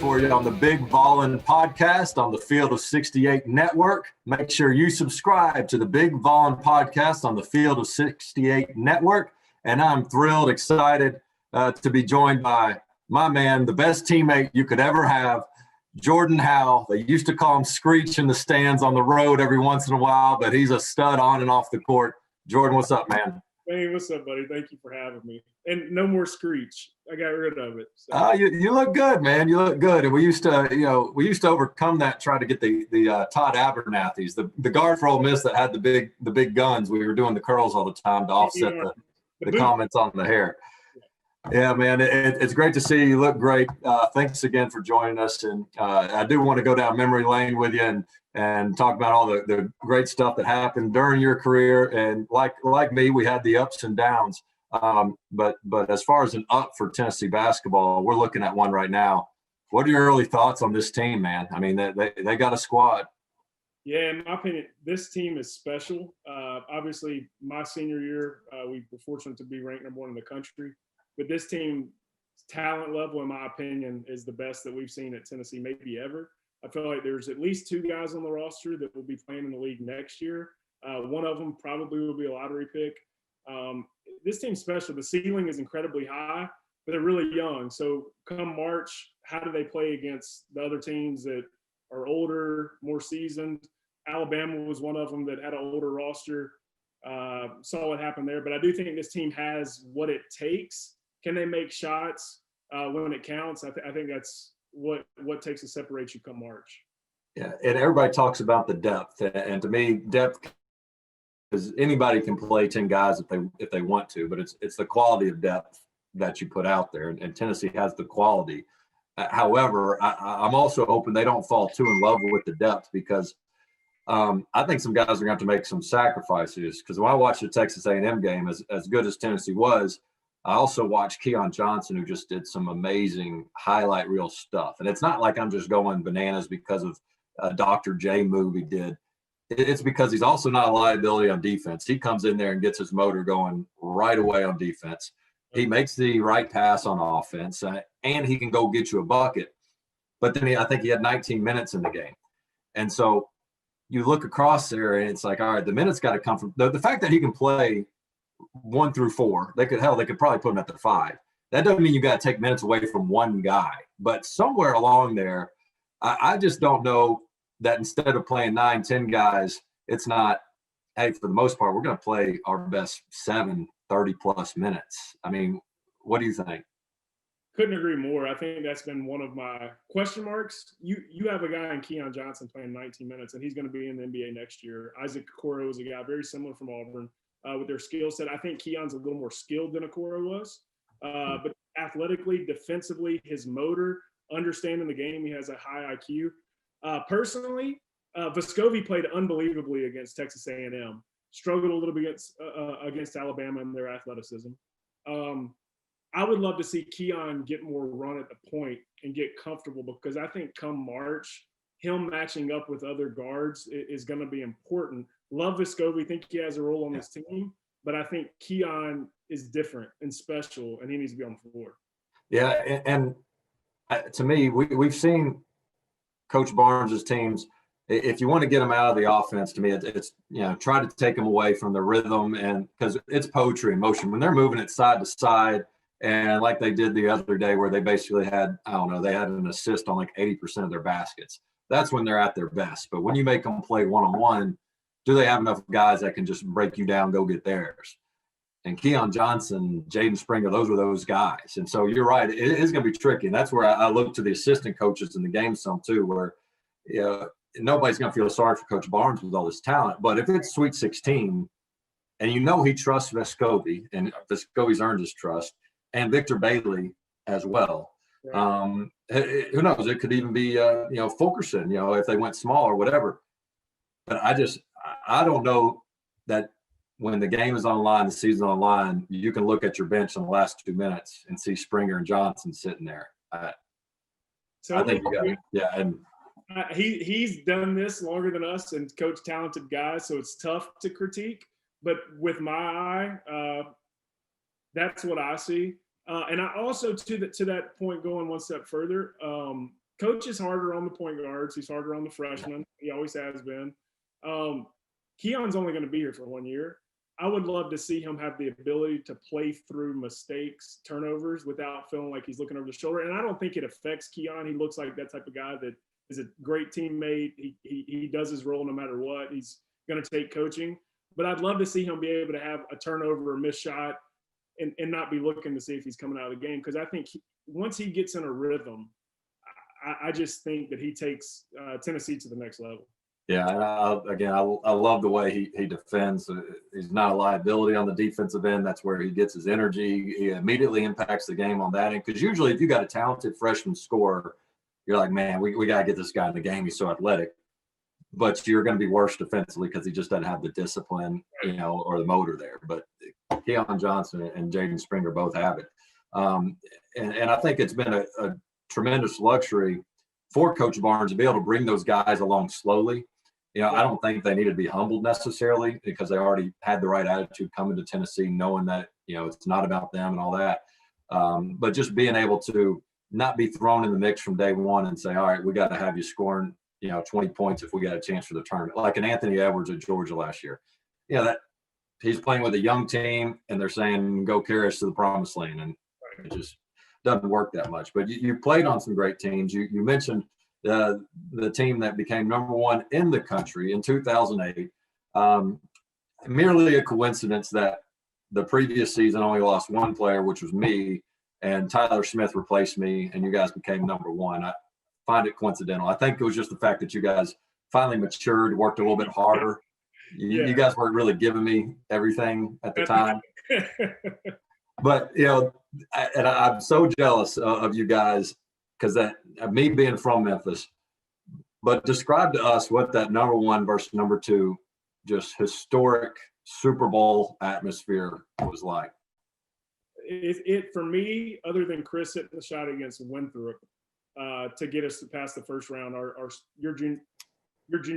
for you on the Big Vol'n podcast on the Field of 68 Network. Make sure you subscribe to the Big Vol'n podcast on the Field of 68 Network. And I'm thrilled, excited to be joined by my man, the best teammate you could ever have, Jordan Howell. They used to call him Screech in the stands on the road every once in a while, but he's a stud on and off the court. Jordan, what's up, man? Hey, what's up, buddy? Thank you for having me. And no more Screech. I got rid of it. So. You look good, man. You look good. And we used to overcome that, try to get the Todd Abernathy's, the guard for Ole Miss that had the big guns. We were doing the curls all the time to offset the comments on the hair. Yeah, man, it's great to see you. You look great. Thanks again for joining us. And I do want to go down memory lane with you and talk about all the great stuff that happened during your career. And like me, we had the ups and downs. But as far as an up for Tennessee basketball, we're looking at one right now. What are your early thoughts on this team, man? I mean, they got a squad. Yeah, in my opinion, this team is special. Obviously, my senior year, we were fortunate to be ranked number one in the country. But this team's talent level, in my opinion, is the best that we've seen at Tennessee maybe ever. I feel like there's at least two guys on the roster that will be playing in the league next year. One of them probably will be a lottery pick. This team's special. The ceiling is incredibly high, but they're really young. So come March, how do they play against the other teams that are older, more seasoned? Alabama was one of them that had an older roster. Saw what happened there. But I do think this team has what it takes. Can they make shots when it counts? I think that's what takes to separate you come March. Yeah, and everybody talks about the depth. And to me, depth – because anybody can play 10 guys if they want to, but it's the quality of depth that you put out there, and Tennessee has the quality. However, I'm also hoping they don't fall too in love with the depth, because I think some guys are going to have to make some sacrifices. Because when I watched the Texas A&M game, as good as Tennessee was, I also watched Keon Johnson, who just did some amazing highlight reel stuff. And it's not like I'm just going bananas because of a Dr. J move he did. It's because he's also not a liability on defense. He comes in there and gets his motor going right away on defense. He makes the right pass on offense, and he can go get you a bucket. But then I think he had 19 minutes in the game. And so you look across there, and it's like, all right, the minutes got to come from the fact that he can play 1 through 4. They could probably put him at the 5. That doesn't mean you got to take minutes away from one guy. But somewhere along there, I just don't know that instead of playing 9, 10 guys, it's not, hey, for the most part, we're going to play our best 7 30-plus minutes. I mean, what do you think? Couldn't agree more. I think that's been one of my question marks. You have a guy in Keon Johnson playing 19 minutes, and he's going to be in the NBA next year. Isaac Okoro is a guy very similar from Auburn with their skill set. I think Keon's a little more skilled than Okoro was. But athletically, defensively, his motor, understanding the game, he has a high IQ. Personally, Vescovi played unbelievably against Texas A&M. Struggled a little bit against Alabama in their athleticism. I would love to see Keon get more run at the point and get comfortable, because I think come March, him matching up with other guards is going to be important. Love Vescovi, think he has a role on this team, but I think Keon is different and special, and he needs to be on the floor. Yeah, and to me, we've seen Coach Barnes' teams, if you want to get them out of the offense, to me, it's try to take them away from the rhythm, and because it's poetry in motion. When they're moving it side to side, and like they did the other day where they basically had, they had an assist on like 80% of their baskets. That's when they're at their best. But when you make them play one-on-one, do they have enough guys that can just break you down, go get theirs? And Keon Johnson, Jaden Springer, those were those guys. And so you're right, it is going to be tricky. And that's where I look to the assistant coaches in the game some too, where nobody's going to feel sorry for Coach Barnes with all this talent. But if it's Sweet 16, and he trusts Vescovi, and Vescovi's earned his trust, and Victor Bailey as well. Right. Who knows? It could even be, Fulkerson, if they went small or whatever. But I don't know that when the game is online, the season online, you can look at your bench in the last 2 minutes and see Springer and Johnson sitting there. I think you got it. Yeah, and he's done this longer than us and coached talented guys, so it's tough to critique. But with my eye, that's what I see. And I also, to that point, going one step further, Coach is harder on the point guards. He's harder on the freshmen. He always has been. Keon's only going to be here for 1 year. I would love to see him have the ability to play through mistakes, turnovers, without feeling like he's looking over the shoulder. And I don't think it affects Keon. He looks like that type of guy that is a great teammate. He does his role no matter what. He's going to take coaching. But I'd love to see him be able to have a turnover or missed shot and not be looking to see if he's coming out of the game. Because I think once he gets in a rhythm, I just think that he takes Tennessee to the next level. Yeah, and I love the way he defends. He's not a liability on the defensive end. That's where he gets his energy. He immediately impacts the game on that end. Because usually, if you got a talented freshman scorer, you're like, man, we got to get this guy in the game. He's so athletic. But you're going to be worse defensively because he just doesn't have the discipline, or the motor there. But Keon Johnson and Jaden Springer both have it. And I think it's been a tremendous luxury for Coach Barnes to be able to bring those guys along slowly. I don't think they need to be humbled necessarily because they already had the right attitude coming to Tennessee, knowing that, it's not about them and all that. But just being able to not be thrown in the mix from day one and say, all right, we got to have you scoring, 20 points if we got a chance for the tournament. Like an Anthony Edwards at Georgia last year. That he's playing with a young team and they're saying, go carry us to the promised land. And it just doesn't work that much. But you played on some great teams. You mentioned the team that became number one in the country in 2008. Merely a coincidence that the previous season only lost one player, which was me, and Tyler Smith replaced me, and you guys became number one. I find it coincidental. I think it was just the fact that you guys finally matured, worked a little bit harder. You guys weren't really giving me everything at the time. But, I'm so jealous of you guys because that me being from Memphis. But describe to us what that number one versus number two, just historic Super Bowl atmosphere was like. It for me, other than Chris hitting the shot against Winthrop to get us past the first round, your junior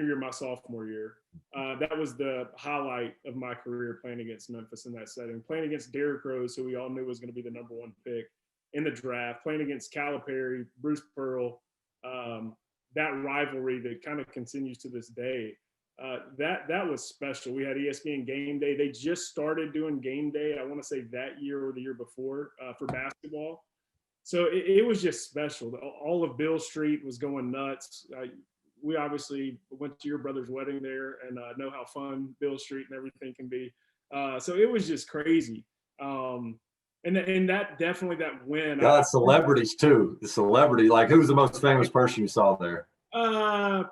year, my sophomore year, that was the highlight of my career playing against Memphis in that setting. Playing against Derrick Rose, who we all knew was going to be the number one pick in the draft. Playing against Calipari, Bruce Pearl, that rivalry that kind of continues to this day. That was special. We had ESPN Game Day. They just started doing Game Day, I want to say that year or the year before, for basketball. So it was just special. All of Bill Street was going nuts. We obviously went to your brother's wedding there and know how fun Bill Street and everything can be. So it was just crazy. And that definitely that win. Celebrities too. The celebrity, like who's the most famous person you saw there?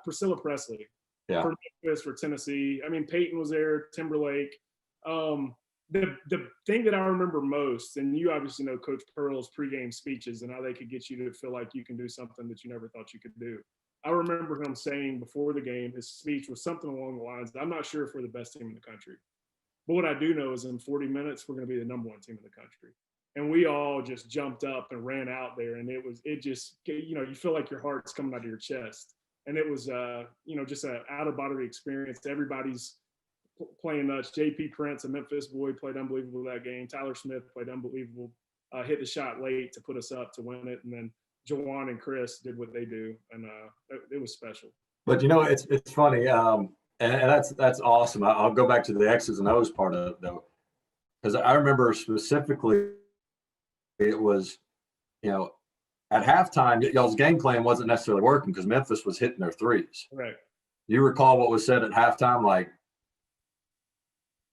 Priscilla Presley. Yeah. For Memphis, for Tennessee. I mean, Peyton was there, Timberlake. The thing that I remember most, and you obviously know Coach Pearl's pregame speeches and how they could get you to feel like you can do something that you never thought you could do. I remember him saying before the game, his speech was something along the lines, I'm not sure if we're the best team in the country. But what I do know is in 40 minutes, we're going to be the number one team in the country. And we all just jumped up and ran out there. And it just, you feel like your heart's coming out of your chest. And it was, just an out-of-body experience. Everybody's playing nuts. J.P. Prince, a Memphis boy, played unbelievable that game. Tyler Smith played unbelievable, hit the shot late to put us up to win it. And then Jawan and Chris did what they do. And it was special. But, it's funny. And that's awesome. I'll go back to the X's and O's part of it, though. Because I remember specifically it was, at halftime, y'all's game plan wasn't necessarily working because Memphis was hitting their threes. Right. You recall what was said at halftime? Like,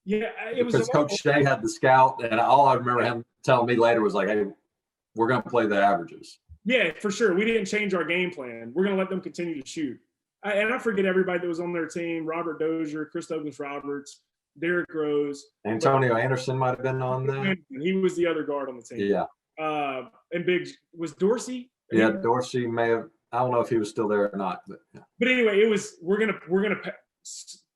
yeah, it was because Coach Shea had the scout, and all I remember him telling me later was like, "Hey, we're going to play the averages." Yeah, for sure. We didn't change our game plan. We're going to let them continue to shoot. And I forget everybody that was on their team: Robert Dozier, Chris Douglas Roberts, Derrick Rose, Antonio Anderson might have been on there. He was the other guard on the team. Yeah. And was Dorsey? Yeah, Dorsey may have. I don't know if he was still there or not, but yeah. But anyway, it was we're gonna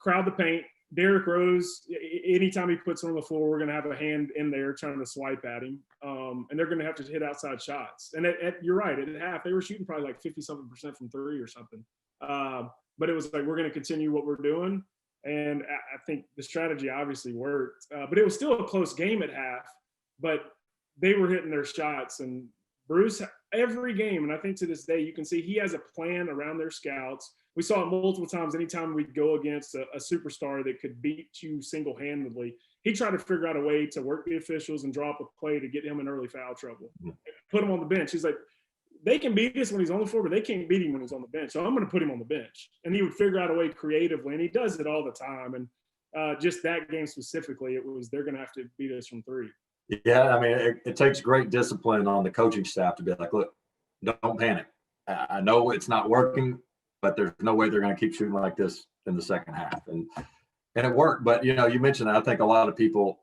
crowd the paint. Derrick Rose, anytime he puts on the floor, we're gonna have a hand in there trying to swipe at him, and they're gonna have to hit outside shots. And you're right, at half they were shooting probably like 50-something% from three or something. But it was like we're gonna continue what we're doing, and I think the strategy obviously worked. But it was still a close game at half, but they were hitting their shots, and Bruce every game, and I think to this day, you can see he has a plan around their scouts. We saw it multiple times. Anytime we'd go against a superstar that could beat you single-handedly, he tried to figure out a way to work the officials and drop a play to get him in early foul trouble. Put him on the bench. He's like, they can beat us when he's on the floor, but they can't beat him when he's on the bench. So I'm going to put him on the bench. And he would figure out a way creatively, and he does it all the time. And just that game specifically, it was they're going to have to beat us from three. Yeah, I mean, it takes great discipline on the coaching staff to be like, look, don't panic. I know it's not working, but there's no way they're going to keep shooting like this in the second half. And it worked. But, you know, you mentioned that. I think a lot of people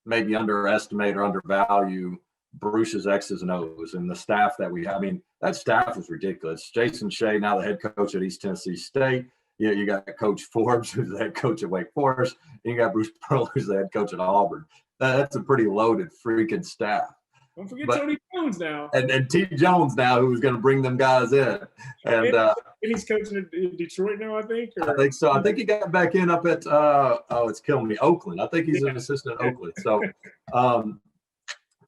maybe underestimate or undervalue Bruce's X's and O's and the staff that we have. I mean, that staff is ridiculous. Jason Shea, now the head coach at East Tennessee State. You got Coach Forbes, who's the head coach at Wake Forest. And you got Bruce Pearl, who's the head coach at Auburn. That's a pretty loaded freaking staff. Don't forget Tony Jones now. And T. Jones now, who's going to bring them guys in. And he's coaching in Detroit now, I think. Or? I think so. I think he got back in up at, it's killing me, Oakland. I think he's an assistant at Oakland. So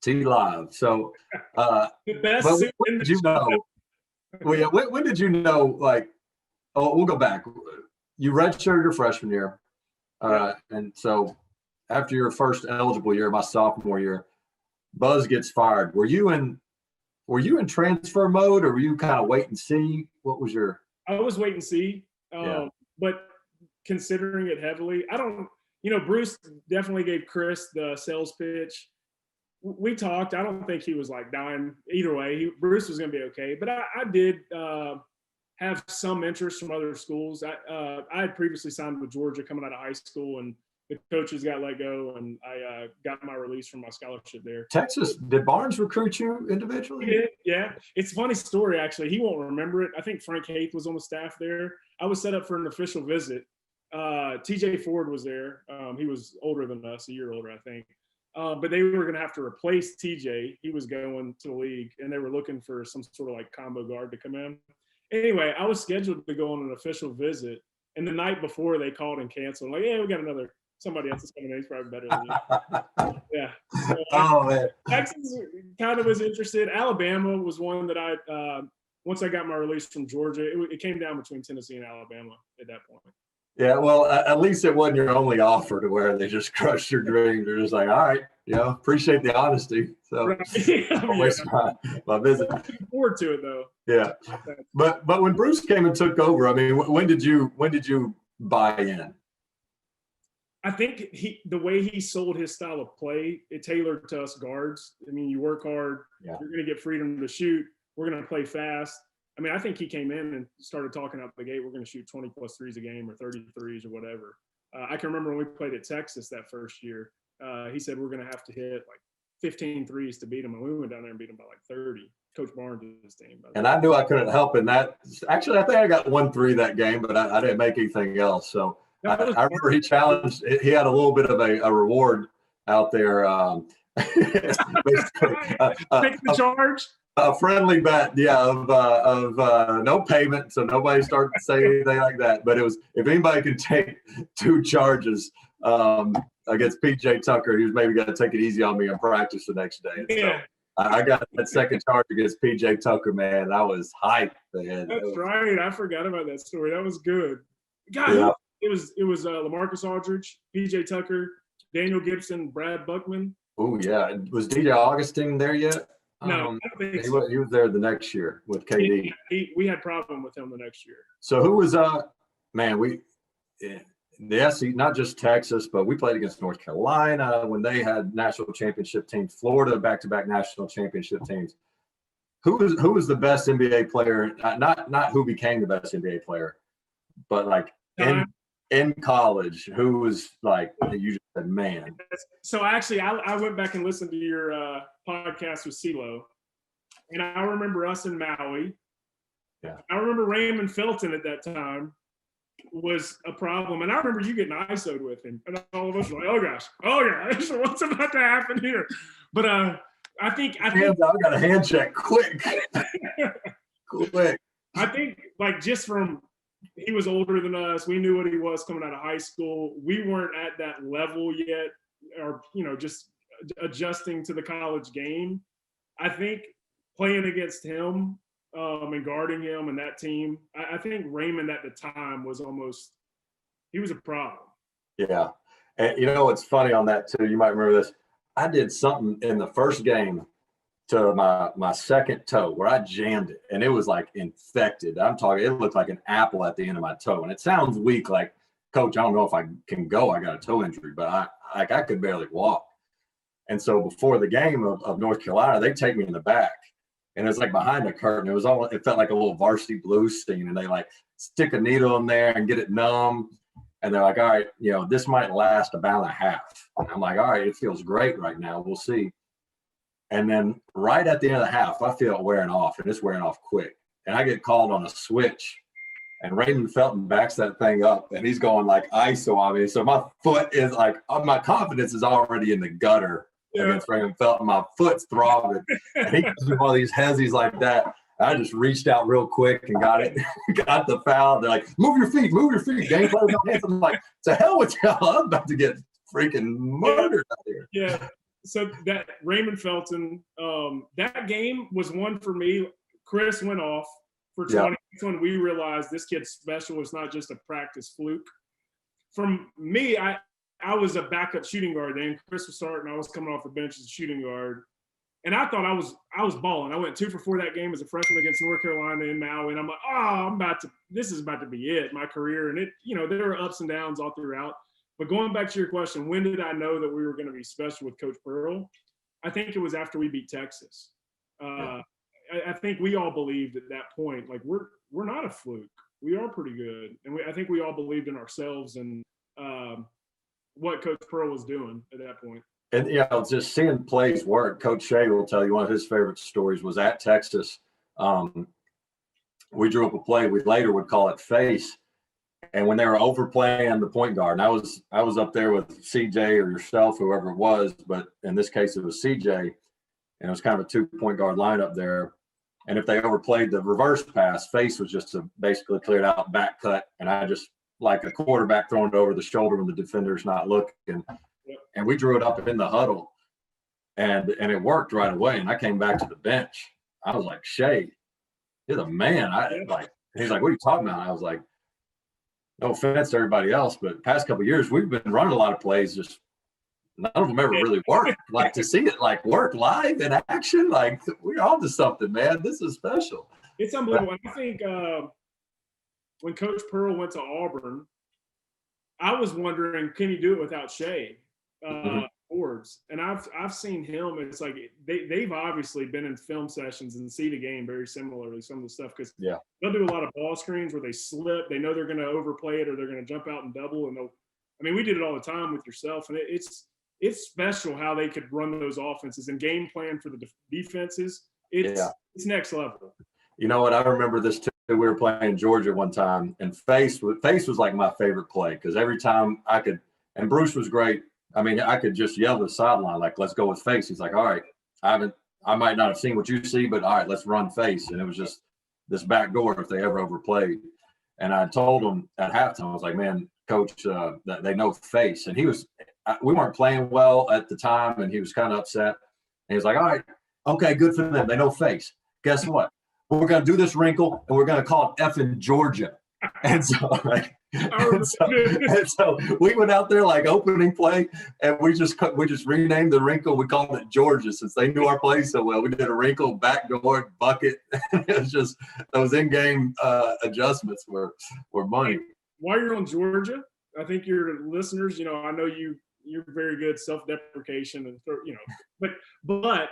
T. Live. So the best. But when did you know? Well, yeah, when did you know, like, oh, we'll go back. You redshirted your freshman year. And so after your first eligible year, my sophomore year, Buzz gets fired. Were you in transfer mode, or were you kind of wait and see? What was your? I was wait and see, but considering it heavily, Bruce definitely gave Chris the sales pitch. We talked. I don't think he was like dying either way. Bruce was going to be okay, but I did have some interest from other schools. I had previously signed with Georgia coming out of high school, and the coaches got let go, and I got my release from my scholarship there. Texas, did Barnes recruit you individually? He did, yeah. It's a funny story, actually. He won't remember it. I think Frank Haith was on the staff there. I was set up for an official visit. TJ Ford was there. He was older than us, a year older, I think. But they were going to have to replace TJ. He was going to the league, and they were looking for some sort of like combo guard to come in. Anyway, I was scheduled to go on an official visit, and the night before they called and canceled. I'm like, yeah, we got somebody else is coming in. He's probably better than you. Yeah. So, man. Texas kind of was interested. Alabama was one that once I got my release from Georgia, it came down between Tennessee and Alabama at that point. Yeah, well, at least it wasn't your only offer to where they just crushed your dreams. They're just like, all right, appreciate the honesty. So I'll waste my visit. I'm looking forward to it, though. Yeah, but when Bruce came and took over, I mean, when did you buy in? I think the way he sold his style of play, it tailored to us guards. I mean, you work hard, you're going to get freedom to shoot. We're going to play fast. I mean, I think he came in and started talking out the gate, we're going to shoot 20-plus threes a game or 30 threes or whatever. I can remember when we played at Texas that first year, he said we're going to have to hit like 15 threes to beat them. And we went down there and beat them by like 30. Coach Barnes' team. And I knew I couldn't help in that. Actually, I think I got 1 3 that game, but I didn't make anything else. So I remember he challenged. He had a little bit of a reward out there. Basically, take the charge. A friendly bet, of no payment, so nobody started to say anything like that. But it was, if anybody could take 2 charges against PJ Tucker, he was maybe going to take it easy on me in practice the next day. Yeah. So I got that second charge against PJ Tucker, man. I was hyped, man. That's right. I forgot about that story. That was good. God, yeah. It was LaMarcus Aldridge, PJ Tucker, Daniel Gibson, Brad Buckman. Oh yeah. Was DJ Augustine there yet? No, I don't think so. He was there the next year with KD. We had problem with him the next year. So who was the SEC, not just Texas, but we played against North Carolina when they had national championship teams, Florida back-to-back national championship teams. Who was the best NBA player? Not who became the best NBA player, but like in college, who was like, you just said, man. So actually, I went back and listened to your podcast with CeeLo, and I remember us in Maui. Yeah. I remember Raymond Felton at that time was a problem, and I remember you getting ISO'd with him, and all of us were like, oh gosh, what's about to happen here? But I think I got a hand check quick. Quick. I think like just from he was older than us. We knew what he was coming out of high school. We weren't at that level yet, or just adjusting to the college game. I think playing against him and guarding him and that team, I think Raymond at the time was he was a problem. Yeah. And you know what's funny on that too? You might remember this. I did something in the first game to my second toe where I jammed it and it was like infected. I'm talking, it looked like an apple at the end of my toe. And it sounds weak, like, coach, I don't know if I can go. I got a toe injury, but I could barely walk. And so before the game of North Carolina, they take me in the back. And it's like behind the curtain. It felt like a little Varsity Blues scene. And they like stick a needle in there and get it numb. And they're like, all right, this might last about a half. And I'm like, all right, it feels great right now. We'll see. And then right at the end of the half, I feel it wearing off, and it's wearing off quick. And I get called on a switch. And Raymond Felton backs that thing up, and he's going like ISO on me. So my foot is like, my confidence is already in the gutter against Raymond Felton. My foot's throbbing. And he gives me one of these hezzies like that. I just reached out real quick and got it, got the foul. They're like, move your feet. Game play. I'm like, to hell with y'all. I'm about to get freaking murdered out here. Yeah. So that Raymond Felton, that game was one for me. Chris went off for 20. Yep. That's when we realized this kid's special. It's not just a practice fluke. From me, I was a backup shooting guard then. Chris was starting. I was coming off the bench as a shooting guard. And I thought I was balling. I went 2 for 4 that game as a freshman against North Carolina in Maui. And I'm like, this is about to be it, my career. And there were ups and downs all throughout. But going back to your question, when did I know that we were going to be special with Coach Pearl? I think it was after we beat Texas. I think we all believed at that point, like we're not a fluke. We are pretty good. And I think we all believed in ourselves and what Coach Pearl was doing at that point. And, just seeing plays work. Coach Shea will tell you one of his favorite stories was at Texas. We drew up a play. We later would call it face. And when they were overplaying the point guard, and I was up there with CJ or yourself, whoever it was, but in this case it was CJ, and it was kind of a 2-point guard lineup there. And if they overplayed the reverse pass, face was just a basically cleared out back cut, and I just like a quarterback throwing it over the shoulder when the defender's not looking. And we drew it up in the huddle, and it worked right away. And I came back to the bench. I was like, Shay, you're the man. He's like, what are you talking about? I was like, no offense to everybody else, but past couple of years, we've been running a lot of plays. Just none of them ever really worked. Like to see it like work live in action, like we're on to something, man. This is special. It's unbelievable. I think when Coach Pearl went to Auburn, I was wondering, can he do it without Shea Forbes? And I've seen him. It's like they've obviously been in film sessions and see the game very similarly. Some of the stuff because they'll do a lot of ball screens where they slip. They know they're going to overplay it or they're going to jump out and double. And we did it all the time with yourself. And it's special how they could run those offenses and game plan for the defenses. It's next level. You know what? I remember this too. We were playing Georgia one time, and face was like my favorite play because every time I could, and Bruce was great. I could just yell to the sideline, like, let's go with face. He's like, all right, I might not have seen what you see, but all right, let's run face. And it was just this back door if they ever overplayed. And I told him at halftime, I was like, man, coach, that they know face. And we weren't playing well at the time, and he was kind of upset. And he was like, all right, okay, good for them. They know face. Guess what? We're going to do this wrinkle, and we're going to call it effing Georgia. And so, so we went out there like opening play, and we just renamed the wrinkle. We called it Georgia since they knew our play so well. We did a wrinkle, backdoor, bucket. It was just those in-game adjustments were money. While you're on Georgia, I think your listeners, I know you're very good self-deprecation and but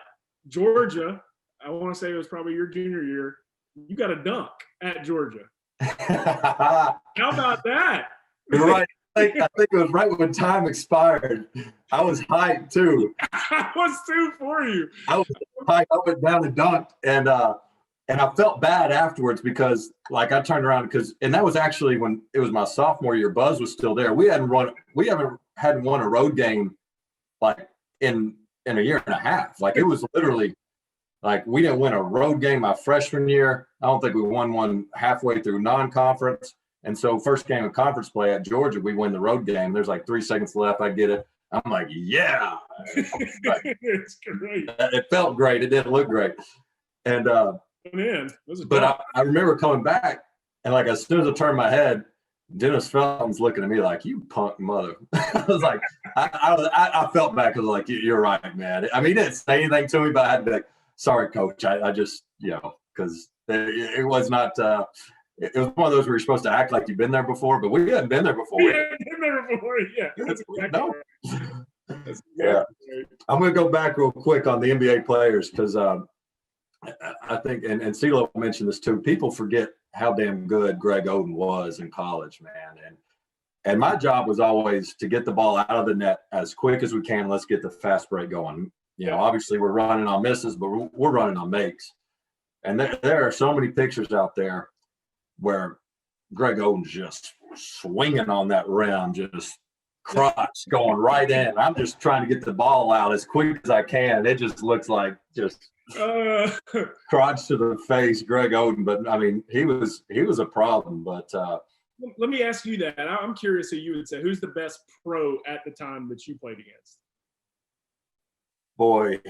Georgia, I want to say it was probably your junior year. You got a dunk at Georgia. How about that? You're right. I think it was right when time expired. I was hyped too. I was too for you. I was hyped. I went down and dunked, and I felt bad afterwards because like I turned around and that was actually when it was my sophomore year. Buzz was still there. We hadn't won a road game like in a year and a half. Like it was literally. Like we didn't win a road game my freshman year. I don't think we won one halfway through non-conference. And so first game of conference play at Georgia, we win the road game. There's like 3 seconds left. I get it. I'm like, yeah. It's great. It felt great. It didn't look great. And Man, but I remember coming back, and like as soon as I turned my head, Dennis Felton's looking at me like, "You punk mother." I was like, I felt bad because like, you're right, man. I mean, he didn't say anything to me, but I had to be like, "Sorry, coach." I just, because it was not. It was one of those where you're supposed to act like you've been there before, but we hadn't been there before. We hadn't been there before. Yeah, that's exactly right. That's exactly right. I'm going to go back real quick on the NBA players because I think, and CeeLo mentioned this too, people forget how damn good Greg Oden was in college, man. And my job was always to get the ball out of the net as quick as we can. Let's get the fast break going. Obviously we're running on misses, but we're running on makes. And there are so many pictures out there where Greg Oden's just swinging on that rim, just crotch going right in. I'm just trying to get the ball out as quick as I can. It just looks like just crotch to the face, Greg Oden. But I mean, he was a problem. But let me ask you that. I'm curious who you would say. Who's the best pro at the time that you played against? Boy,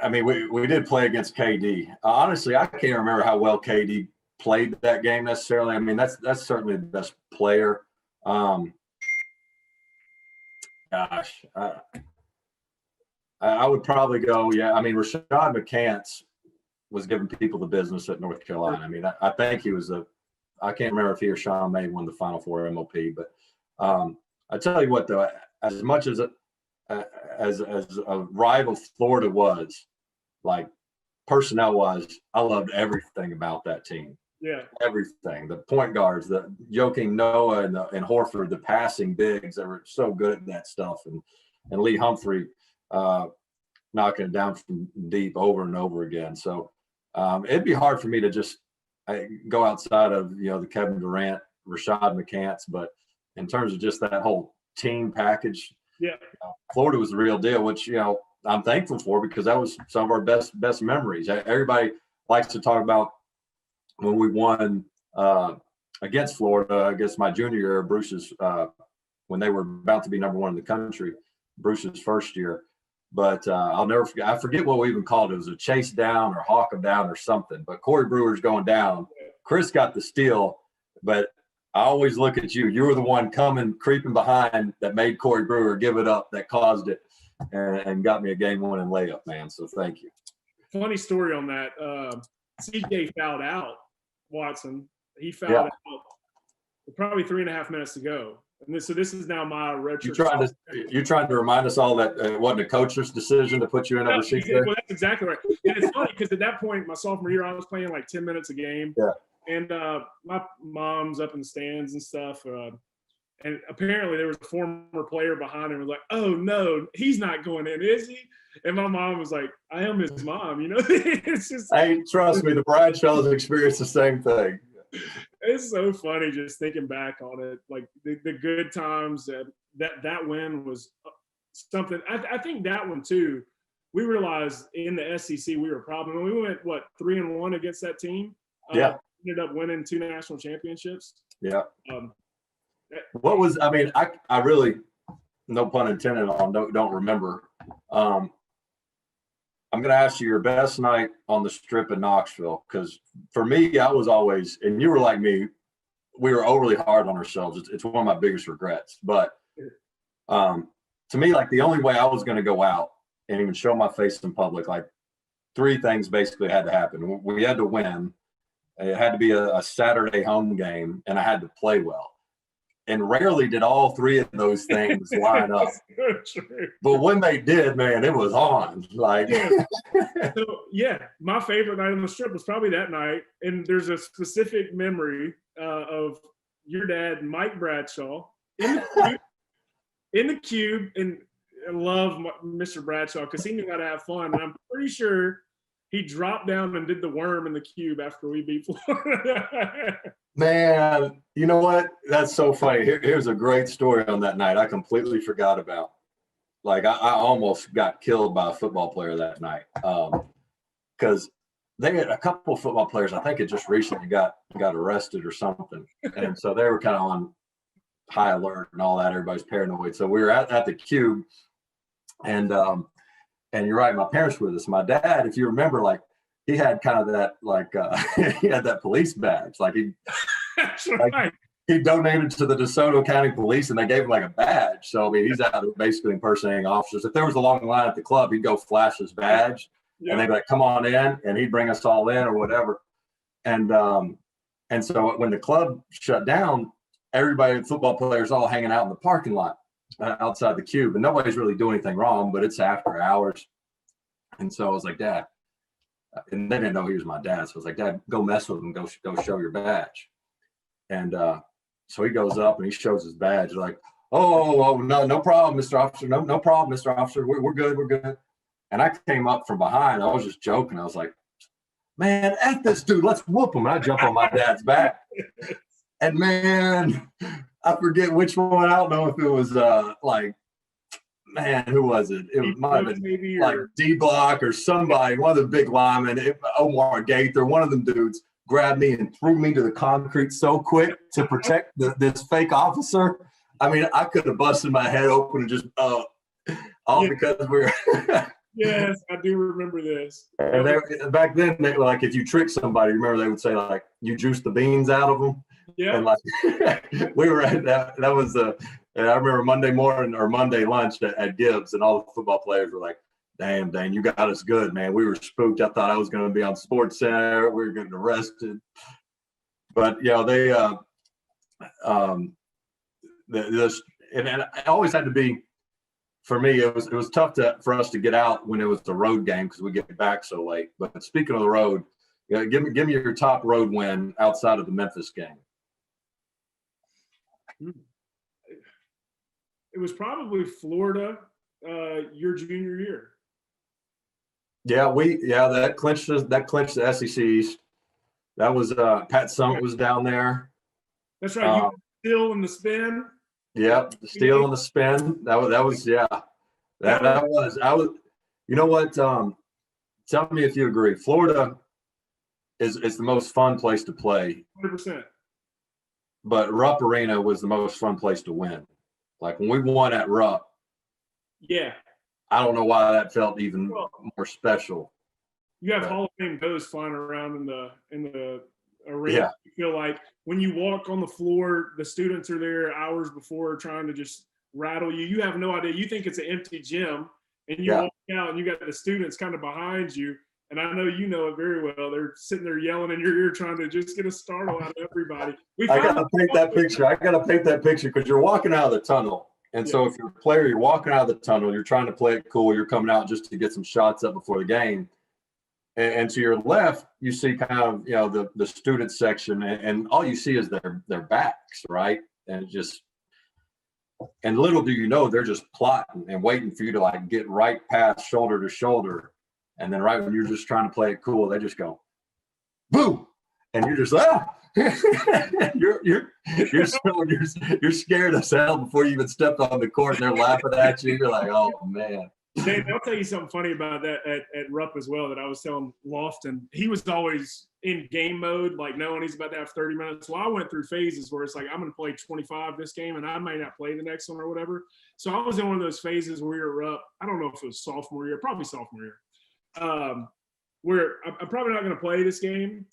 I mean, we did play against KD. Honestly, I can't remember how well KD played that game necessarily. I mean, that's certainly the best player. I would probably go, I mean, Rashad McCants was giving people the business at North Carolina. I mean, I think he was I can't remember if he or Sean May won the Final Four MOP, but I tell you what, though, as much as a rival Florida was, like personnel-wise, I loved everything about that team. Yeah, everything. The point guards, the Joakim Noah and Horford, the passing bigs, they were so good at that stuff, and Lee Humphrey knocking it down from deep over and over again. So it'd be hard for me to just go outside of the Kevin Durant, Rashad McCants, but in terms of just that whole team package, Florida was the real deal, which I'm thankful for because that was some of our best memories. Everybody likes to talk about when we won against Florida, against my junior year, Bruce's, when they were about to be number one in the country, Bruce's first year. But I'll never forget. I forget what we even called it. It was a chase down or hawk 'em down or something. But Corey Brewer's going down. Chris got the steal, but I always look at you. You were the one creeping behind that made Corey Brewer give it up, that caused it, and got me a game-winning layup, man. So thank you. Funny story on that. CJ fouled out Watson. He fouled out with probably 3.5 minutes to go. And so this is now my retro. You're trying to remind us all that it wasn't a coach's decision to put you in over CJ? Well, that's exactly right. And it's funny because at that point, my sophomore year, I was playing like 10 minutes a game. Yeah. And my mom's up in the stands and stuff. And apparently there was a former player behind him who was like, "Oh, no, he's not going in, is he?" And my mom was like, "I am his mom," It's just. Hey, trust me, the Bradshaws experienced the same thing. It's so funny just thinking back on it, like the good times. That win was something. I think that one too. We realized in the SEC we were a problem. We went 3-1 against that team. Ended up winning 2 national championships. Yeah. I really, no pun intended on, don't remember. I'm going to ask you your best night on the strip in Knoxville, because for me, I was always, and you were like me, we were overly hard on ourselves. It's one of my biggest regrets. But to me, like the only way I was going to go out and even show my face in public, like 3 things basically had to happen. We had to win. It had to be a Saturday home game, and I had to play well. And rarely did all 3 of those things line up. But when they did, man, it was on. Like, my favorite night on the strip was probably that night. And there's a specific memory of your dad, Mike Bradshaw, in the cube. And I love Mr. Bradshaw because he knew how to have fun. And I'm pretty sure he dropped down and did the worm in the cube after we beat Florida. Man, you know what? That's so funny. Here's a great story on that night I completely forgot about. Like, I almost got killed by a football player that night because they had a couple of football players, I think, had just recently got arrested or something. And so they were kind of on high alert and all that. Everybody's paranoid. So we were at the Cube, and you're right. My parents were with us. My dad, if you remember, like he had kind of that he had that police badge. Like That's right. He donated to the DeSoto County Police, and they gave him like a badge. So I mean, he's out there basically impersonating officers. If there was a long line at the club, he'd go flash his badge, and they'd be like, "Come on in," and he'd bring us all in or whatever. And so when the club shut down, everybody, football players, all hanging out in the parking lot outside the Cube, and nobody's really doing anything wrong, but it's after hours. And so I was like, "Dad," and they didn't know he was my dad. So I was like, "Dad, go mess with him. Go show your badge." And so he goes up and he shows his badge, like, oh, no problem, Mr. Officer. No problem, Mr. Officer. We're good. We're good. And I came up from behind. I was just joking. I was like, man, F this dude. Let's whoop him. And I jump on my dad's back. And man, I forget which one. I don't know if it was who was it? It might have been like D-Block or somebody, one of the big linemen, Omar Gaither, one of them dudes grabbed me and threw me to the concrete so quick to protect this fake officer. I mean, I could have busted my head open and just because we're Yes, I do remember this. And back then, they were like, if you trick somebody, remember they would say like, you juice the beans out of them. Yeah. And like we were at that was and I remember Monday morning or Monday lunch at Gibbs, and all the football players were like, damn, Dane, you got us good, man. We were spooked. I thought I was going to be on Sports Center. We were getting arrested. But, they and it always had to be, for me, it was tough for us to get out when it was the road game because we get back so late. But speaking of the road, give me your top road win outside of the Memphis game. It was probably Florida your junior year. Yeah, that clinched the SEC East. That was Pat Summitt was down there. That's right. You still in the spin. Yeah, the steal and the spin. That was. I was. You know what? Tell me if you agree. Florida is the most fun place to play. 100%. But Rupp Arena was the most fun place to win. Like when we won at Rupp. Yeah. I don't know why that felt even more special. You have Hall of Fame ghosts flying around in the arena. Yeah. You feel like when you walk on the floor, the students are there hours before trying to just rattle you. You have no idea. You think it's an empty gym, and you walk out and you got the students kind of behind you. And I know you know it very well. They're sitting there yelling in your ear, trying to just get a startle out of everybody. I got to paint that picture because you're walking out of the tunnel. And so if you're a player, you're walking out of the tunnel, you're trying to play it cool, you're coming out just to get some shots up before the game. And to your left, you see kind of, the student section, and all you see is their backs, right? And little do you know, they're just plotting and waiting for you to like get right past shoulder to shoulder. And then right when you're just trying to play it cool, they just go, boom. And you're just you're scared as hell before you even stepped on the court, and they're laughing at you. You're like, oh man. Dave, I'll tell you something funny about that at Rupp as well that I was telling Lofton. He was always in game mode, like knowing he's about to have 30 minutes. Well, I went through phases where it's like, I'm going to play 25 this game, and I may not play the next one or whatever. So I was in one of those phases where we were Rupp. I don't know if it was sophomore year, probably sophomore year, where I'm probably not going to play this game.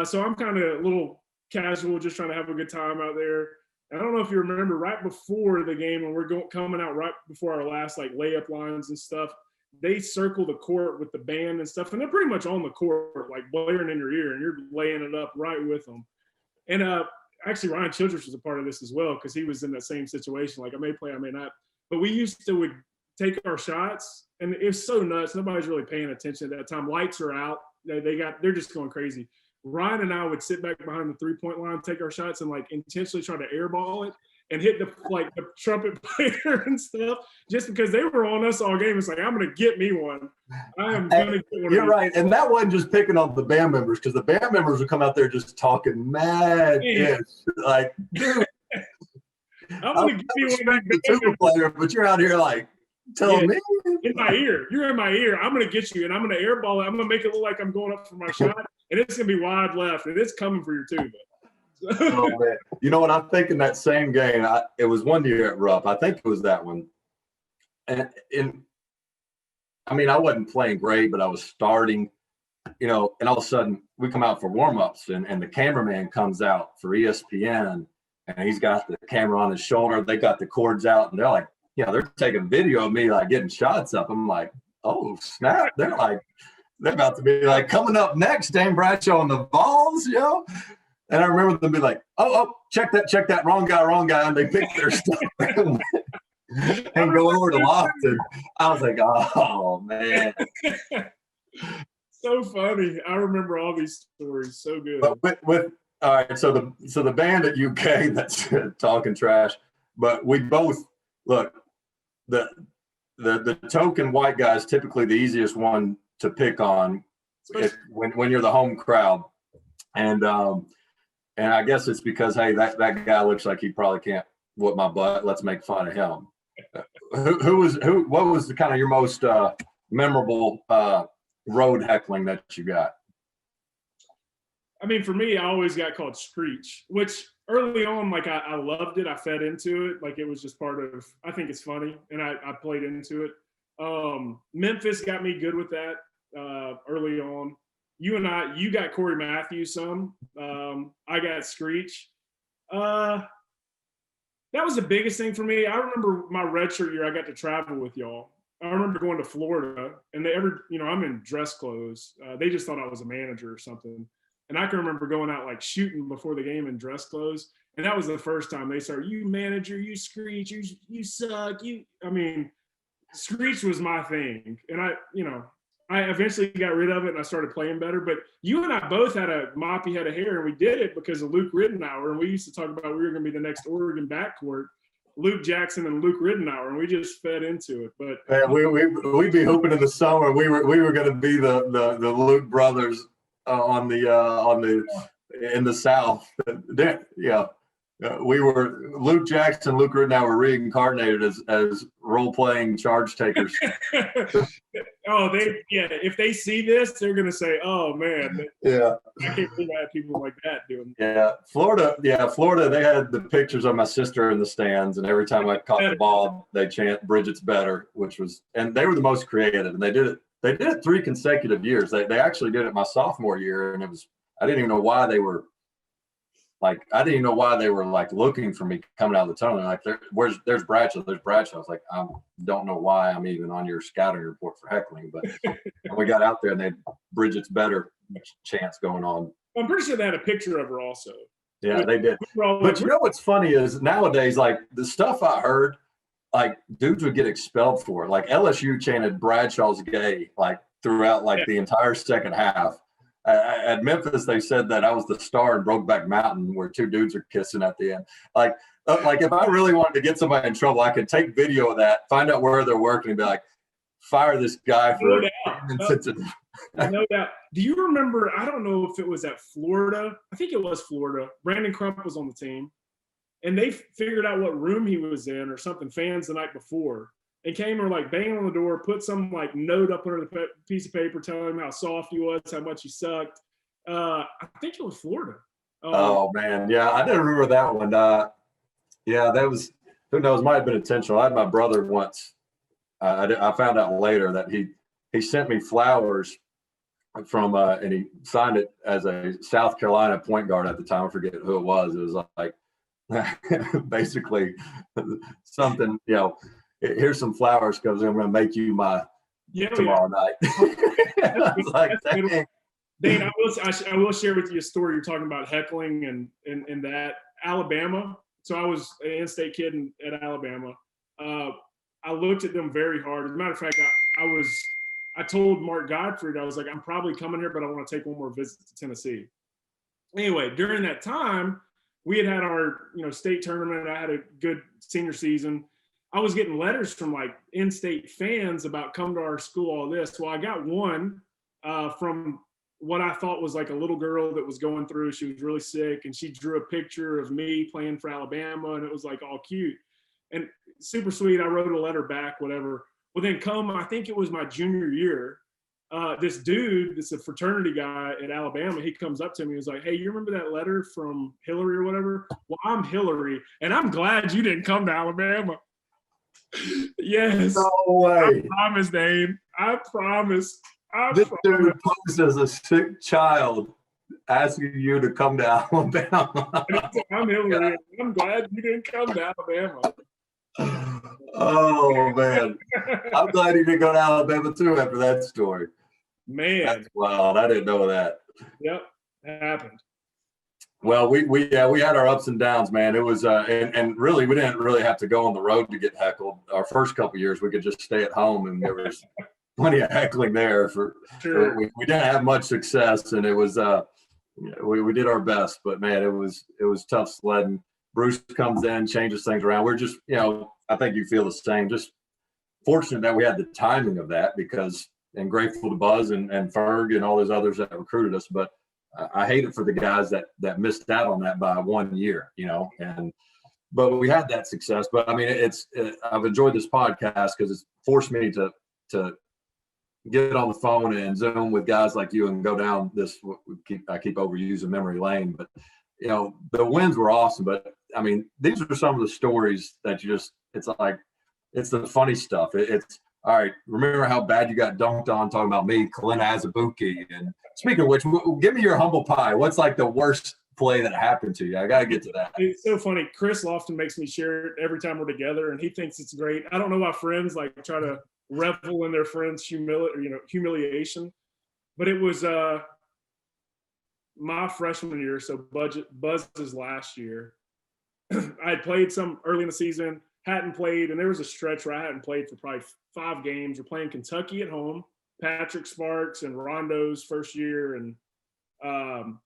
So I'm kind of a little casual, just trying to have a good time out there. I don't know if you remember, right before the game, when we're coming out right before our last like layup lines and stuff, they circle the court with the band and stuff, and they're pretty much on the court, like blaring in your ear, and you're laying it up right with them. And actually, Ryan Childress was a part of this as well because he was in that same situation. Like I may play, I may not. But we used to would take our shots, and it was so nuts. Nobody's really paying attention at that time. Lights are out. They're just going crazy. Ryan and I would sit back behind the three-point line, take our shots, and like intentionally try to airball it and hit the trumpet player and stuff, just because they were on us all game. It's like, I'm going to get me one. I am going to get one. You're right, and that wasn't just picking on the band members, because the band members would come out there just talking mad. Like, dude, I'm going to give you one. The tuba player, but you're out here like telling me in my ear. You're in my ear. I'm going to get you, and I'm going to airball it. I'm going to make it look like I'm going up for my shot. And it's going to be wide left, and it's coming for your tuba. Oh, man. You know what? I think in that same game, it was one year at Rupp. I think it was that one. And I mean, I wasn't playing great, but I was starting, and all of a sudden we come out for warm-ups and the cameraman comes out for ESPN and he's got the camera on his shoulder. They got the cords out and they're like, they're taking video of me like getting shots up. I'm like, oh, snap. They're about to be like, coming up next, Dane Bradshaw and the Vols, And I remember them be like, oh, check that, wrong guy. And they pick their stuff and go over to Lofton. I was like, oh, man. So funny. I remember all these stories. So good. But with all right, so the band at UK that's talking trash, but we both look, the token white guy is typically the easiest one to pick on when you're the home crowd. And I guess it's because, hey, that guy looks like he probably can't whoop my butt. Let's make fun of him. What was the kind of your most memorable road heckling that you got? I mean, for me, I always got called Screech, which early on, like I loved it. I fed into it. Like it was just part of, I think it's funny. And I played into it. Memphis got me good with that early on. You got Corey Matthews some. I got Screech. That was the biggest thing for me. I remember my redshirt year, I got to travel with y'all. I remember going to Florida and I'm in dress clothes. They just thought I was a manager or something. And I can remember going out like shooting before the game in dress clothes. And that was the first time they started, you manager, you Screech, you suck. Screech was my thing. And I eventually got rid of it and I started playing better. But you and I both had a moppy head of hair, and we did it because of Luke Ridenour. And we used to talk about we were going to be the next Oregon backcourt, Luke Jackson and Luke Ridenour, and we just fed into it. But we'd be hooping in the summer. We were going to be the Luke brothers in the South. We were Luke Jackson, Luke Ridenour were reincarnated as role-playing charge takers. If they see this, they're gonna say, "Oh man, yeah, I can't believe I had people like that doing." Florida. They had the pictures of my sister in the stands, and every time I caught the ball, they chant "Bridget's better," and they were the most creative, and they did it. They did it 3 consecutive years. They actually did it my sophomore year, and I didn't even know why they were. Looking for me coming out of the tunnel. They're like, there's Bradshaw. There's Bradshaw. I was like, I don't know why I'm even on your scouting report for heckling. But we got out there and they had Bridget's better chants going on. I'm pretty sure they had a picture of her also. Yeah, they did. But you know what's funny is nowadays, like the stuff I heard, like dudes would get expelled for it. Like LSU chanted Bradshaw's gay throughout the entire second half. At Memphis, they said that I was the star in Brokeback Mountain where 2 dudes are kissing at the end. Like if I really wanted to get somebody in trouble, I could take video of that, find out where they're working, and be like, fire this guy for no doubt. Do you remember, I don't know if it was at Florida. I think it was Florida. Brandon Crump was on the team. And they figured out what room he was in or something, fans the night before. And came or banging on the door, put some note up under the piece of paper telling him how soft he was, how much he sucked. I think it was Florida. Oh man, yeah, I didn't remember that one. That was, who knows, might have been intentional. I had my brother once. I found out later that he sent me flowers from and he signed it as a South Carolina point guard at the time. I forget who it was. It was basically something, here's some flowers because I'm going to make you my tomorrow night. I was like, Dane, I will share with you a story. You're talking about heckling and that Alabama. So I was an in-state kid at Alabama. I looked at them very hard. As a matter of fact, I told Mark Godfrey, I was like, I'm probably coming here, but I want to take one more visit to Tennessee. Anyway, during that time, we had our state tournament. I had a good senior season. I was getting letters from in-state fans about come to our school, all this. Well, I got one from what I thought was a little girl that was going through. She was really sick, and she drew a picture of me playing for Alabama, and it was all cute and super sweet. I wrote a letter back, whatever. Well, then I think it was my junior year, this dude, this is a fraternity guy at Alabama, he comes up to me and was like, hey, you remember that letter from Hillary or whatever? Well, I'm Hillary, and I'm glad you didn't come to Alabama. Yes. No way. I promise, Dane. I promise. This dude posed as a sick child asking you to come to Alabama. I'm Hillary. I'm glad you didn't come to Alabama. Oh, man. I'm glad he didn't go to Alabama, too, after that story. Man. That's wild. I didn't know that. Yep, that happened. Well, we had our ups and downs, man. It was and really we didn't really have to go on the road to get heckled. Our first couple of years we could just stay at home, and there was plenty of heckling there. Sure. We didn't have much success, and it was we did our best, but man, it was tough sledding. Bruce comes in, changes things around. We're just, I think you feel the same. Just fortunate that we had the timing of that, because and grateful to Buzz and Ferg and all those others that recruited us, but. I hate it for the guys that missed out on that by 1 year, but we had that success. But I mean, I've enjoyed this podcast because it's forced me to get on the phone and Zoom with guys like you and go down this. I keep overusing memory lane, but the wins were awesome. But I mean, these are some of the stories that it's the funny stuff. It's all right. Remember how bad you got dunked on talking about me, Kalina Azubuike. And speaking of which, give me your humble pie. What's like the worst play that happened to you? I got to get to that. It's so funny. Chris Lofton makes me share it every time we're together, and he thinks it's great. I don't know why friends like try to revel in their friends' humiliation, but it was my freshman year, so Buzz's last year. I had played some early in the season, hadn't played, and there was a stretch where I hadn't played for probably 5 games. We're playing Kentucky at home, Patrick Sparks and Rondo's first year, and I'm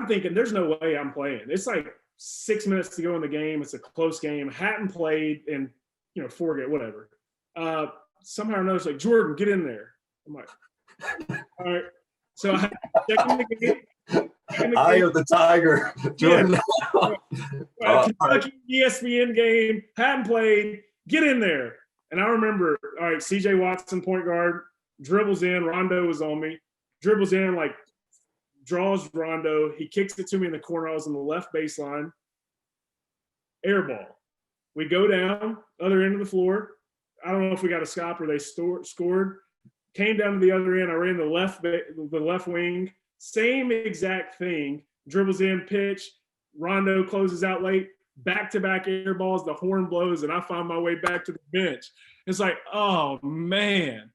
thinking there's no way I'm playing. It's like 6 minutes to go in the game. It's a close game. Hadn't played in 4 games, whatever. Somehow or another, it's like, Jordan, get in there. I'm like, all right. So I check in the game. Eye of the Tiger, Jordan. Yeah. Kentucky ESPN game, hadn't played, get in there. And I remember, all right, CJ Watson, point guard, dribbles in, Rondo was on me, dribbles in, like draws Rondo, he kicks it to me in the corner, I was on the left baseline, air ball. We go down, other end of the floor, I don't know if we got a stop or they scored, came down to the other end, I ran the left wing, same exact thing, dribbles in, pitch, Rondo closes out late, back-to-back air balls, the horn blows, and I find my way back to the bench. It's like, oh, man.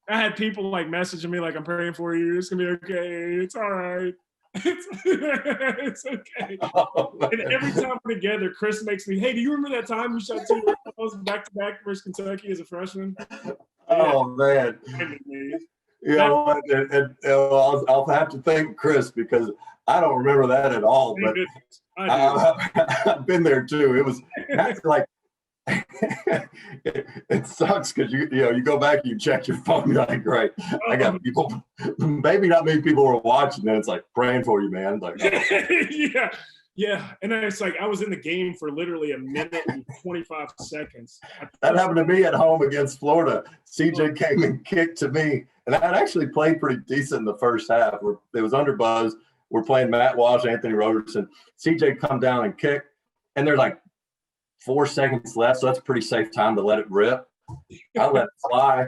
I had people, like, messaging me, like, I'm praying for you. It's going to be okay. It's all right. It's okay. Oh, and every time we're together, Chris makes me, hey, do you remember that time you shot 2 air balls back-to-back versus Kentucky as a freshman? Oh, man. I'll have to thank Chris because I don't remember that at all. But I've been there too. It was like it sucks because you go back and you check your phone. You're like, great, I got people. Maybe not many people were watching. And it's like praying for you, man. Like, yeah. And then it's like I was in the game for literally a minute and 25 seconds. That happened to me at home against Florida. CJ came and kicked to me, and I actually played pretty decent in the first half. It was under Buzz. We're playing Matt Walsh, Anthony Robertson. CJ come down and kick, and there's like 4 seconds left, so that's a pretty safe time to let it rip. I let it fly,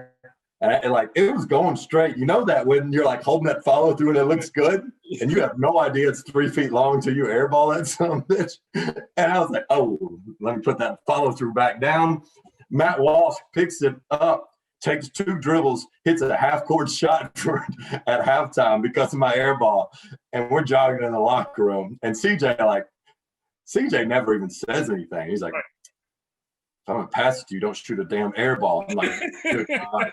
and it was going straight. You know that when you're like holding that follow through and it looks good, and you have no idea it's 3 feet long until you airball that son of a bitch. And I was like, oh, let me put that follow through back down. Matt Walsh picks it up, takes 2 dribbles, hits a half-court shot at halftime because of my air ball. And we're jogging in the locker room. And CJ never even says anything. He's like, if I'm going to pass it to you, don't shoot a damn air ball. I'm like, good God.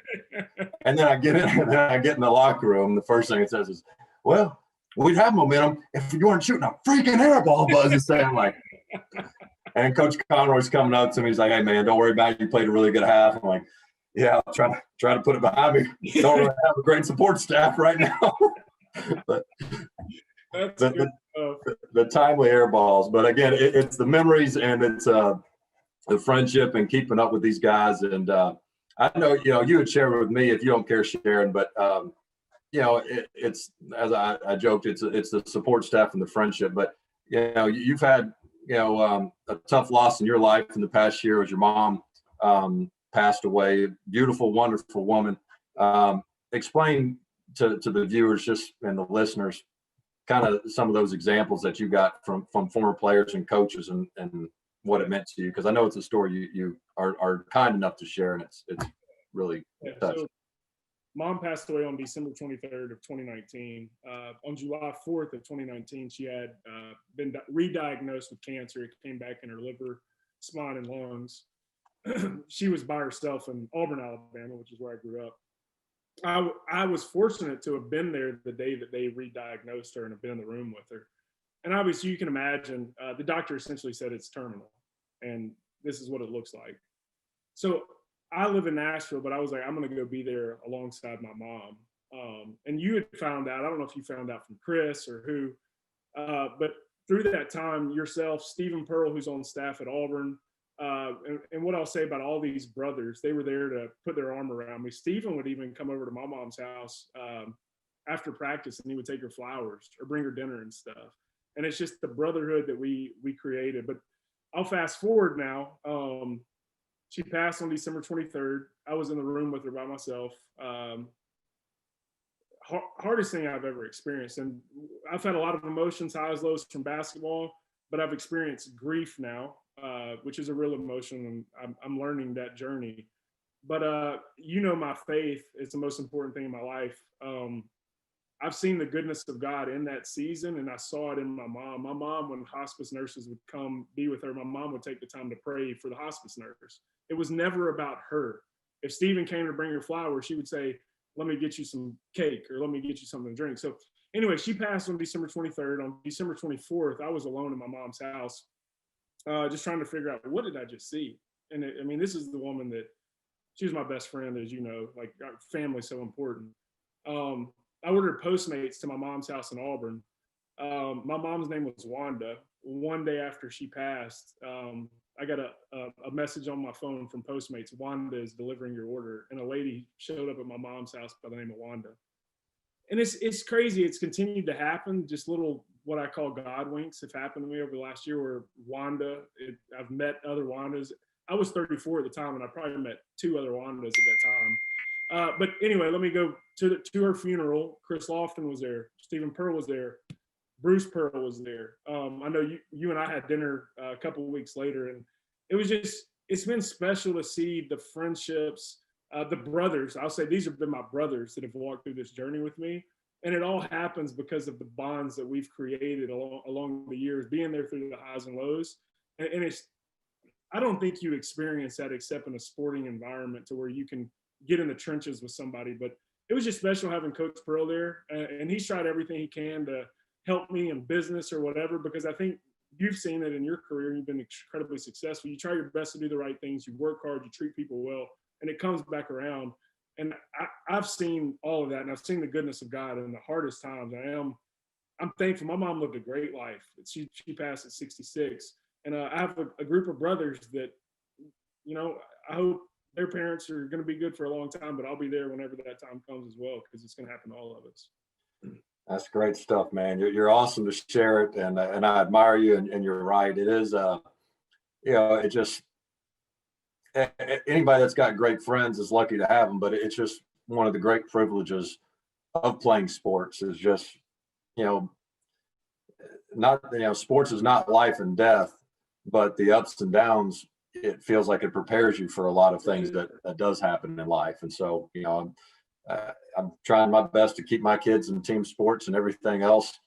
And then I get in the locker room. The first thing it says is, well, we'd have momentum if you weren't shooting a freaking air ball, Buzz is saying. Like, and Coach Conroy's coming up to me. He's like, hey, man, don't worry about it. You played a really good half. I'm like, yeah, I'll try to put it behind me. Don't really have a great support staff right now. But the timely air balls. But again, it's the memories and it's the friendship and keeping up with these guys. And I know, you would share with me if you don't care sharing, but it's, as I joked, it's the support staff and the friendship. But you've had a tough loss in your life in the past year as your mom passed away. Beautiful, wonderful woman. Explain to the viewers just and the listeners kind of some of those examples that you got from former players and coaches and what it meant to you, because I know it's a story you are kind enough to share, and it's really touching. So mom passed away on December 23rd of 2019. On July 4th of 2019, she had been re-diagnosed with cancer. It came back in her liver, spine, and lungs. She was by herself in Auburn, Alabama, which is where I grew up. I was fortunate to have been there the day that they re-diagnosed her and have been in the room with her. And obviously, you can imagine the doctor essentially said it's terminal, and this is what it looks like. So I live in Nashville, but I was like, I'm going to go be there alongside my mom. And you had found out, I don't know if you found out from Chris or who, but through that time, yourself, Stephen Pearl, who's on staff at Auburn, and what I'll say about all these brothers, they were there to put their arm around me. Stephen would even come over to my mom's house after practice, and he would take her flowers or bring her dinner and stuff. And it's just the brotherhood that we created. But I'll fast forward now. She passed on December 23rd. I was in the room with her by myself. Hardest thing I've ever experienced. And I've had a lot of emotions, highs, lows from basketball, but I've experienced grief now, which is a real emotion, and I'm learning that journey. But my faith is the most important thing in my life. I've seen the goodness of God in that season, and I saw it in my mom. My mom, when hospice nurses would come be with her, my mom would take the time to pray for the hospice nurse. It was never about her. If Stephen came to bring her flowers, she would say, let me get you some cake, or let me get you something to drink. So anyway, she passed on December 23rd. On December 24th, I was alone in my mom's house, just trying to figure out, what did I just see? And this is the woman that, she was my best friend, as you know, like our family's so important. I ordered Postmates to my mom's house in Auburn. My mom's name was Wanda. One day after she passed, I got a message on my phone from Postmates. Wanda is delivering your order. And a lady showed up at my mom's house by the name of Wanda. And it's crazy. It's continued to happen. Just little, what I call God winks have happened to me over the last year, where Wanda, I've met other Wandas. I was 34 at the time, and I probably met 2 other Wandas at that time. But anyway, let me go to her funeral. Chris Lofton was there. Stephen Pearl was there. Bruce Pearl was there. I know you and I had dinner a couple of weeks later, and it's been special to see the friendships, the brothers. I'll say these have been my brothers that have walked through this journey with me. And it all happens because of the bonds that we've created along the years, being there through the highs and lows. And I don't think you experience that except in a sporting environment, to where you can get in the trenches with somebody. But it was just special having Coach Pearl there, and he's tried everything he can to help me in business or whatever, because I think you've seen it in your career. You've been incredibly successful. You try your best to do the right things. You work hard. You treat people well, and it comes back around. And I've seen all of that, and I've seen the goodness of God in the hardest times. I'm thankful. My mom lived a great life. She passed at 66, and I have a group of brothers that, I hope their parents are going to be good for a long time, but I'll be there whenever that time comes as well, because it's going to happen to all of us. That's great stuff, man. You're awesome to share it, and I admire you. And you're right. It is, it just, anybody that's got great friends is lucky to have them. But it's just one of the great privileges of playing sports is just, sports is not life and death, but the ups and downs, it feels like it prepares you for a lot of things that does happen in life. And so, I'm trying my best to keep my kids in team sports and everything else,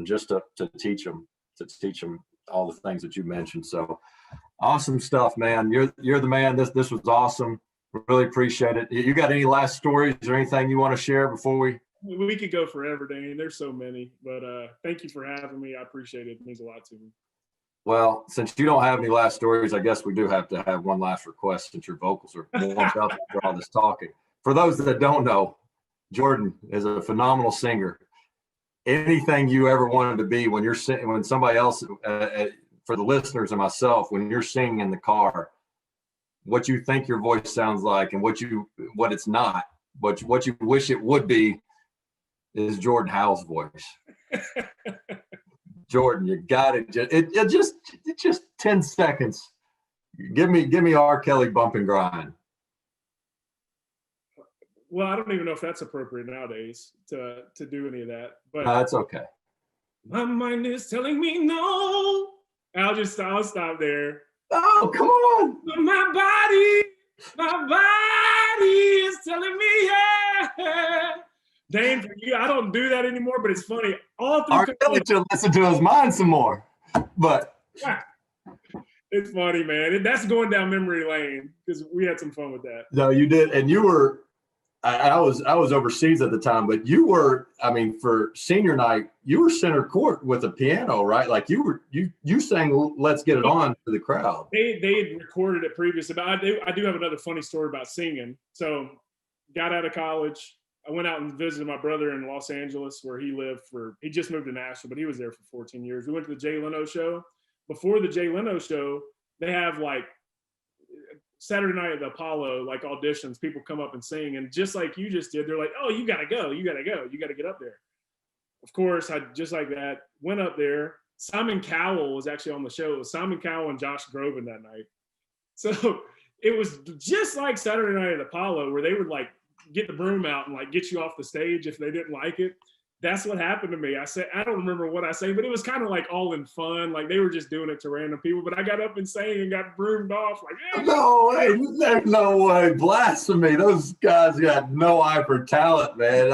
just to teach them all the things that you mentioned. So awesome stuff, man. You're the man. This was awesome. Really appreciate it. You got any last stories or anything you want to share before we could go forever, Dane. There's so many, but thank you for having me. I appreciate it. It means a lot to me. Well, since you don't have any last stories, I guess we do have to have one last request, since your vocals are warmed up after all this talking. For those that don't know, Jordan is a phenomenal singer. Anything you ever wanted to be when somebody else, for the listeners and myself, when you're singing in the car, what you think your voice sounds like and what it's not, what you wish it would be is Jordan Howell's voice. Jordan, you got it. It just 10 seconds. Give me R. Kelly bump and grind. Well, I don't even know if that's appropriate nowadays to do any of that. But That's okay. my mind is telling me no. I'll stop there. Oh, come on. But my body is telling me yeah. Dane, for you, I don't do that anymore, but it's funny. All through R. Kelly should listen to his mind some more. But it's funny, man. That's going down memory lane because we had some fun with that. no, you did, and you were. I was overseas at the time, but you were. I mean, for senior night, you were center court with a piano, right? Like you sang "Let's Get It On" to the crowd. They had recorded it previously, but I do have another funny story about singing. So, got out of college. I went out and visited my brother in Los Angeles, where he lived he just moved to Nashville, but he was there for 14 years. We went to the Jay Leno show. Before the Jay Leno show, they have like Saturday night at the Apollo, like auditions, people come up and sing. And just like you just did, they're like, oh, you got to go. You got to go. You got to get up there. Of course, I just like that went up there. Simon Cowell was actually on the show. It was Simon Cowell and Josh Groban that night. So it was just like Saturday night at Apollo, where they would like get the broom out and like get you off the stage if they didn't like it. That's what happened to me. I don't remember what I say, but it was kind of like all in fun. Like they were just doing it to random people, but I got up and sang and got broomed off. Like, yeah. No way, there's no way, blasphemy! Those guys got no eye for talent, man.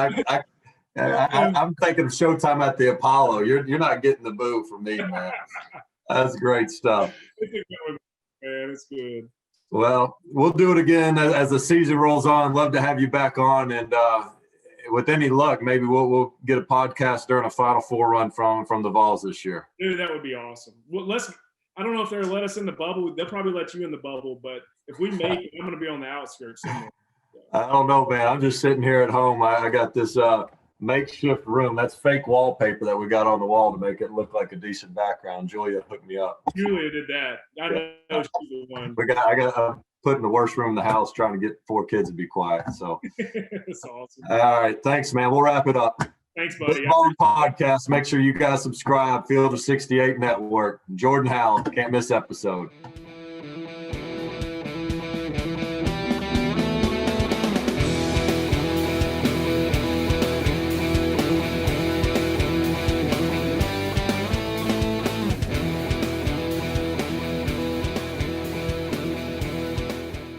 I'm thinking of Showtime at the Apollo. You're not getting the boo from me, man. That's great stuff. It's a good one, man. It's good. Well, we'll do it again as the season rolls on. Love to have you back on, and with any luck, maybe we'll get a podcast during a Final Four run from the Vols this year. Dude, that would be awesome. Well, I don't know if they'll let us in the bubble. They'll probably let you in the bubble, but if we make it, I'm going to be on the outskirts somewhere. I don't know, man. I'm just sitting here at home. I got this makeshift room. That's fake wallpaper that we got on the wall to make it look like a decent background. Julia hooked me up. Julia did that. I know she's the one. I'm put in the worst room in the house trying to get 4 kids to be quiet. So that's awesome. All right. Thanks, man. We'll wrap it up. Thanks, buddy. Big Vol'n podcast. Make sure you guys subscribe. Field of 68 Network. Jordan Howell. Can't miss episode.